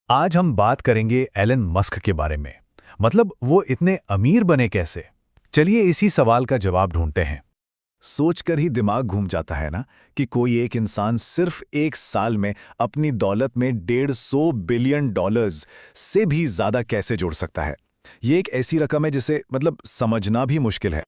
आज हम बात करेंगे एलन मस्क के बारे में। मतलब वो इतने अमीर बने कैसे? चलिए इसी सवाल का जवाब ढूंढते हैं। सोचकर ही दिमाग घूम जाता है ना कि कोई एक इंसान सिर्फ एक साल में अपनी दौलत में 150 बिलियन डॉलर्स से भी ज्यादा कैसे जोड़ सकता है। ये एक ऐसी रकम है जिसे समझना भी मुश्किल है।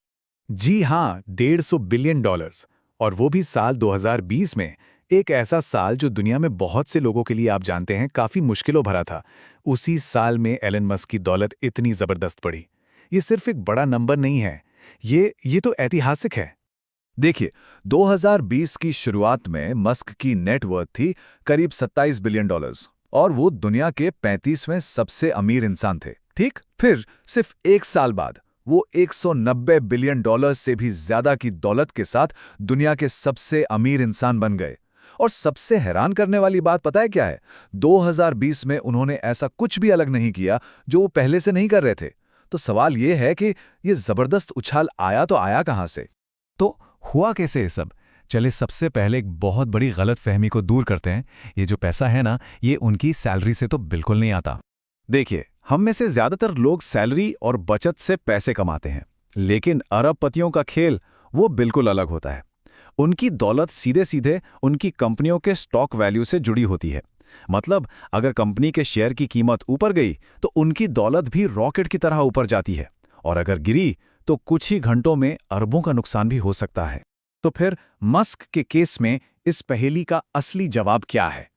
जी हाँ, 150 बिलियन डॉलर्स। और वो भी साल 2020 में, एक ऐसा साल जो दुनिया में बहुत से लोगों के लिए आप जानते हैं काफी मुश्किलों भरा था। उसी साल में एलन मस्क की दौलत इतनी जबरदस्त बढ़ी। ये सिर्फ एक बड़ा नंबर नहीं है, ये तो ऐतिहासिक है। देखिए, 2020 की शुरुआत में मस्क की नेटवर्थ थी करीब 27 बिलियन डॉलर्स और वो दुनिया के 35वें सबसे अमीर इंसान थे। ठीक, फिर सिर्फ एक साल बाद वो 190 बिलियन डॉलर्स से भी ज्यादा की दौलत के साथ दुनिया के सबसे अमीर इंसान बन गए। और सबसे हैरान करने वाली बात पता है क्या है? 2020 में उन्होंने ऐसा कुछ भी अलग नहीं किया जो वो पहले से नहीं कर रहे थे। तो सवाल ये है कि ये जबरदस्त उछाल आया तो आया कहां से? तो हुआ कैसे ये सब? चले सबसे पहले एक बहुत बड़ी गलतफहमी को दूर करते हैं। ये जो पैसा है ना, ये उनकी सैलरी से तो बिल्कुल नहीं आता। देखिए, हम में से ज्यादातर लोग सैलरी और बचत से पैसे कमाते हैं, लेकिन अरबपतियों का खेल वो बिल्कुल अलग होता है। उनकी दौलत सीधे सीधे उनकी कंपनियों के स्टॉक वैल्यू से जुड़ी होती है। मतलब अगर कंपनी के शेयर की कीमत ऊपर गई तो उनकी दौलत भी रॉकेट की तरह ऊपर जाती है, और अगर गिरी तो कुछ ही घंटों में अरबों का नुकसान भी हो सकता है। तो फिर मस्क के केस में इस पहेली का असली जवाब क्या है?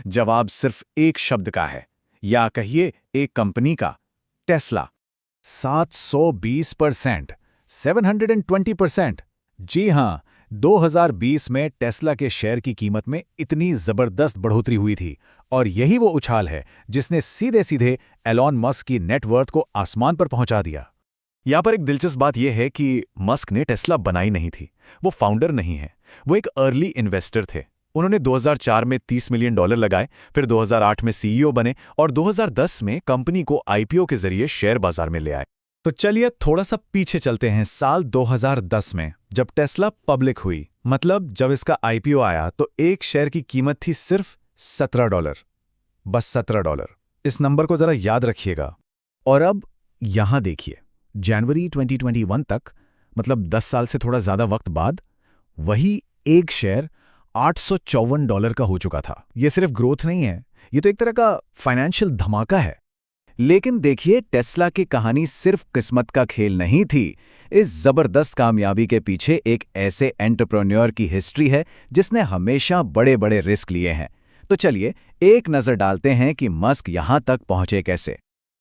जवाब सिर्फ एक शब्द का है, या कहिए एक कंपनी का, टेस्ला। 720%, 720%। जी हां, 2020 में टेस्ला के शेयर की कीमत में इतनी जबरदस्त बढ़ोतरी हुई थी, और यही वो उछाल है जिसने सीधे सीधे एलॉन मस्क की नेटवर्थ को आसमान पर पहुंचा दिया। यहां पर एक दिलचस्प बात यह है कि मस्क ने टेस्ला बनाई नहीं थी। वो फाउंडर नहीं है, वो एक अर्ली इन्वेस्टर थे। उन्होंने 2004 में $30 मिलियन लगाए, फिर 2008 में सीईओ बने और 2010 में कंपनी को आईपीओ के जरिए शेयर बाजार में ले आए। तो चलिए थोड़ा सा पीछे चलते हैं, साल 2010 में, जब टेस्ला पब्लिक हुई। मतलब जब इसका आईपीओ आया तो एक शेयर की कीमत थी सिर्फ $17। बस $17। इस नंबर को जरा याद रखिएगा। और अब यहां देखिए, जनवरी 2021 तक, मतलब 10 साल से थोड़ा ज्यादा वक्त बाद, वही एक शेयर $854 का हो चुका था। यह सिर्फ ग्रोथ नहीं है, ये तो एक तरह का फाइनेंशियल धमाका है। लेकिन देखिए, टेस्ला की कहानी सिर्फ किस्मत का खेल नहीं थी। इस जबरदस्त कामयाबी के पीछे एक ऐसे एंटरप्रेन्योर की हिस्ट्री है जिसने हमेशा बड़े बड़े रिस्क लिए हैं। तो चलिए एक नजर डालते हैं कि मस्क यहां तक पहुंचे कैसे।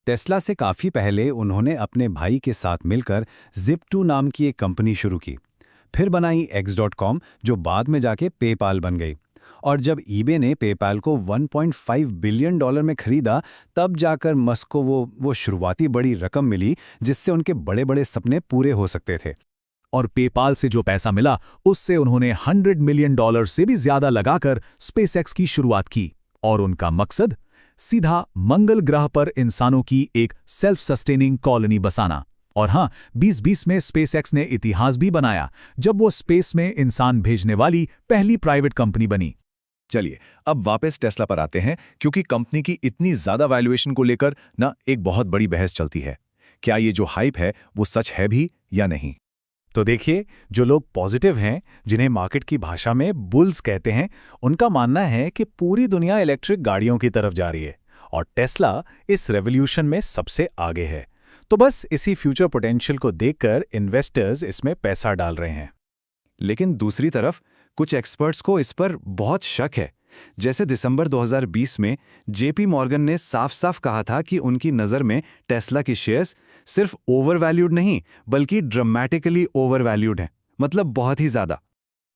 टेस्ला से काफी पहले उन्होंने अपने भाई के साथ मिलकर Zip2 नाम की एक कंपनी शुरू की। फिर बनाई X.com, जो बाद में जाके पेपाल बन गई। और जब ईबे ने पेपाल को $1.5 बिलियन में खरीदा, तब जाकर मस्क को वो शुरुआती बड़ी रकम मिली जिससे उनके बड़े बड़े सपने पूरे हो सकते थे। और पेपाल से जो पैसा मिला, उससे उन्होंने $100 मिलियन से भी ज्यादा लगाकर स्पेसएक्स की शुरुआत की। और उनका मकसद सीधा मंगल ग्रह पर इंसानों की एक सेल्फ सस्टेनिंग कॉलोनी बसाना। और हां, 2020 में स्पेसएक्स ने इतिहास भी बनाया जब वो स्पेस में इंसान भेजने वाली पहली प्राइवेट कंपनी बनी। चलिए अब वापस टेस्ला पर आते हैं, क्योंकि कंपनी की इतनी ज्यादा वैल्यूएशन को लेकर एक बहुत बड़ी बहस चलती है। क्या ये जो हाइप है वो सच है भी या नहीं? तो देखिए, जो लोग पॉजिटिव हैं, जिन्हें मार्केट की भाषा में बुल्स कहते हैं, उनका मानना है कि पूरी दुनिया इलेक्ट्रिक गाड़ियों की तरफ जा रही है और टेस्ला इस रेवोल्यूशन में सबसे आगे है। तो बस इसी फ्यूचर पोटेंशियल को देखकर इन्वेस्टर्स इसमें पैसा डाल रहे हैं। लेकिन दूसरी तरफ कुछ एक्सपर्ट्स को इस पर बहुत शक है। जैसे दिसंबर 2020 में जेपी मॉर्गन ने साफ साफ कहा था कि उनकी नज़र में टेस्ला की शेयर्स सिर्फ ओवरवैल्यूड नहीं, बल्कि ड्रामेटिकली ओवरवैल्यूड हैं। मतलब बहुत ही ज़्यादा।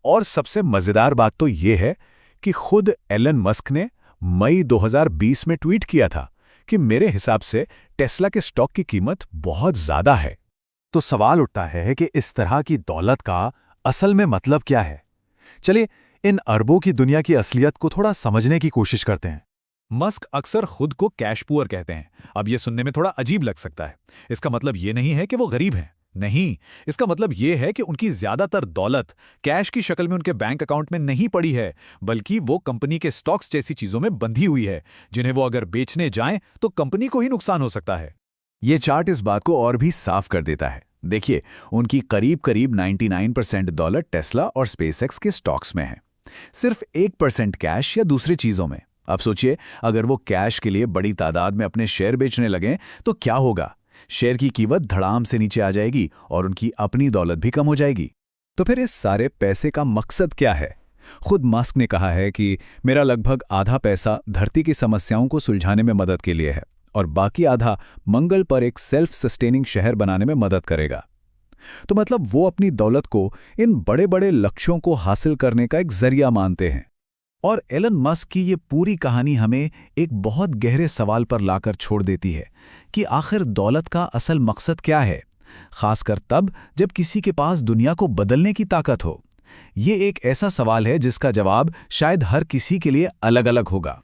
और सबसे मज़ेदार बात तो ये है कि खुद एलन मस्क ने मई 2020 में ट्वीट किया था कि मेरे हिसाब से टेस्ला के स्टॉक की कीमत बहुत ज़्यादा है। तो सवाल उठता है कि इस तरह की दौलत का असल में मतलब क्या है? चलिए इन अरबों की दुनिया की असलियत को थोड़ा समझने की कोशिश करते हैं। मस्क अक्सर खुद को कैश पुअर कहते हैं। अब ये सुनने में थोड़ा अजीब लग सकता है। इसका मतलब ये नहीं है कि वो गरीब हैं। नहीं, इसका मतलब ये है कि उनकी ज्यादातर दौलत कैश की शक्ल में उनके बैंक अकाउंट में नहीं पड़ी है, बल्कि वो कंपनी के स्टॉक्स जैसी चीजों में बंधी हुई है, जिन्हें वो अगर बेचने जाएं तो कंपनी को ही नुकसान हो सकता है। ये चार्ट इस बात को और भी साफ कर देता है। देखिए, उनकी करीब करीब 99% दौलत टेस्ला और स्पेसएक्स के स्टॉक्स में है, सिर्फ 1% कैश या दूसरी चीजों में। अब सोचिए, अगर वो कैश के लिए बड़ी तादाद में अपने शेयर बेचने लगें तो क्या होगा? शेयर की कीमत धड़ाम से नीचे आ जाएगी और उनकी अपनी दौलत भी कम हो जाएगी। तो फिर इस सारे पैसे का मकसद क्या है? खुद मस्क ने कहा है कि मेरा लगभग आधा पैसा धरती की समस्याओं को सुलझाने में मदद के लिए है और बाकी आधा मंगल पर एक सेल्फ सस्टेनिंग शहर बनाने में मदद करेगा। तो मतलब वो अपनी दौलत को इन बड़े बड़े लक्ष्यों को हासिल करने का एक जरिया मानते हैं। और एलन मस्क की ये पूरी कहानी हमें एक बहुत गहरे सवाल पर लाकर छोड़ देती है कि आखिर दौलत का असल मकसद क्या है, खासकर तब जब किसी के पास दुनिया को बदलने की ताकत हो। ये एक ऐसा सवाल है जिसका जवाब शायद हर किसी के लिए अलग अलग होगा।